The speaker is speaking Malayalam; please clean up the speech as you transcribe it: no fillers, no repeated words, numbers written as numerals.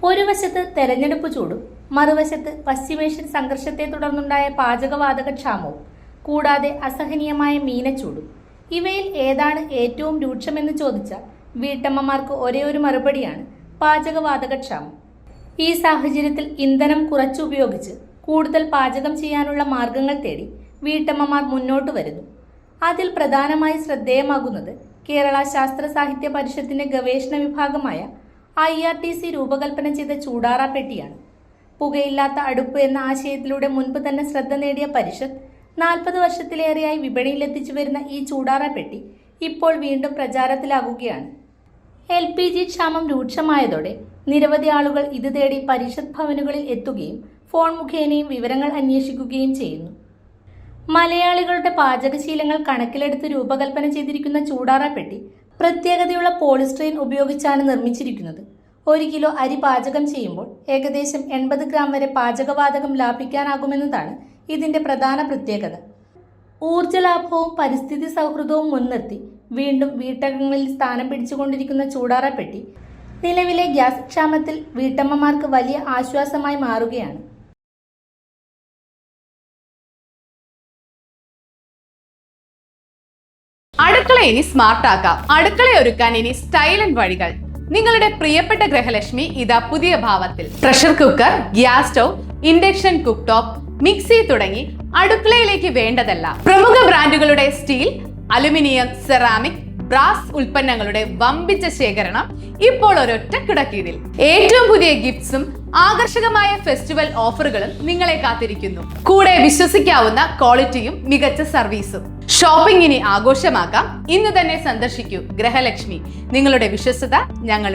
ഒരു വശത്ത് തെരഞ്ഞെടുപ്പ് ചൂടും മറുവശത്ത് പശ്ചിമേഷ്യൻ സംഘർഷത്തെ തുടർന്നുണ്ടായ പാചകവാതക ക്ഷാമവും കൂടാതെ അസഹനീയമായ മീനച്ചൂടും. ഇവയിൽ ഏതാണ് ഏറ്റവും രൂക്ഷമെന്ന് ചോദിച്ചാൽ വീട്ടമ്മമാർക്ക് ഒരേ ഒരു മറുപടിയാണ് പാചകവാതക ക്ഷാമം. ഈ സാഹചര്യത്തിൽ ഇന്ധനം കുറച്ചുപയോഗിച്ച് കൂടുതൽ പാചകം ചെയ്യാനുള്ള മാർഗങ്ങൾ തേടി വീട്ടമ്മമാർ മുന്നോട്ട് വരുന്നു. അതിൽ പ്രധാനമായി ശ്രദ്ധേയമാകുന്നത് കേരള ശാസ്ത്ര സാഹിത്യ പരിഷത്തിന്റെ ഗവേഷണ വിഭാഗമായ IRTC രൂപകൽപ്പന ചെയ്ത ചൂടാറാ പെട്ടിയാണ്. പുകയില്ലാത്ത അടുപ്പ് എന്ന ആശയത്തിലൂടെ മുൻപ് തന്നെ ശ്രദ്ധ നേടിയ പരിഷത്ത് 40 വർഷത്തിലേറെയായി വിപണിയിലെത്തിച്ചു വരുന്ന ഈ ചൂടാറാ പെട്ടി ഇപ്പോൾ വീണ്ടും പ്രചാരത്തിലാകുകയാണ്. LPG ക്ഷാമം രൂക്ഷമായതോടെ നിരവധി ആളുകൾ ഇത് തേടി പരിഷത്ത് ഭവനുകളിൽ എത്തുകയും ഫോൺ മുഖേനയും വിവരങ്ങൾ അന്വേഷിക്കുകയും ചെയ്യുന്നു. മലയാളികളുടെ പാചകശീലങ്ങൾ കണക്കിലെടുത്ത് രൂപകൽപ്പന ചെയ്തിരിക്കുന്ന ചൂടാറാ പെട്ടി പ്രത്യേകതയുള്ള പോളിസ്ട്രീൻ ഉപയോഗിച്ചാണ് നിർമ്മിച്ചിരിക്കുന്നത്. 1 കിലോ അരി പാചകം ചെയ്യുമ്പോൾ ഏകദേശം 80 ഗ്രാം വരെ പാചകവാതകം ലാഭിക്കാനാകുമെന്നതാണ് ഇതിന്റെ പ്രധാന പ്രത്യേകത. ഊർജ്ജലാഭവും പരിസ്ഥിതി സൗഹൃദവും മുൻനിർത്തി വീണ്ടും വീട്ടകങ്ങളിൽ സ്ഥാനം പിടിച്ചുകൊണ്ടിരിക്കുന്ന ചൂടാറാ പെട്ടി നിലവിലെ ഗ്യാസ് ക്ഷാമത്തിൽ വീട്ടമ്മമാർക്ക് വലിയ ആശ്വാസമായി മാറുകയാണ്. അടുക്കള ഇനി സ്മാർട്ട് ആക്കാം. അടുക്കള ഒരുക്കാൻ ഇനി സ്റ്റൈലന്റ് വഴികൾ. നിങ്ങളുടെ പ്രിയപ്പെട്ട ഗൃഹലക്ഷ്മി ഇതാ പുതിയ ഭാവത്തിൽ. Pressure cooker, gas stove, induction cook top, mixie തുടങ്ങി അടുക്കളയിലേക്ക് വേണ്ടതെല്ലാം. പ്രമുഖ ബ്രാൻഡുകളുടെ സ്റ്റീൽ, അലുമിനിയം, സെറാമിക്, ബ്രാസ് ഉൽപ്പന്നങ്ങളുടെ വമ്പിച്ച ശേഖരണം ഇപ്പോൾ ഒരൊറ്റ കിടക്കീഴിൽ. ഏറ്റവും പുതിയ ഗിഫ്റ്റ്സും ആകർഷകമായ ഫെസ്റ്റിവൽ ഓഫറുകളും നിങ്ങളെ കാത്തിരിക്കുന്നു. കൂടെ വിശ്വസിക്കാവുന്ന ക്വാളിറ്റിയും മികച്ച സർവീസും. ഷോപ്പിംഗ് ഇനി ആഘോഷമാക്കാം. ഇന്ന് തന്നെ സന്ദർശിക്കൂ ഗൃഹലക്ഷ്മി. നിങ്ങളുടെ വിശ്വസ്തത ഞങ്ങൾ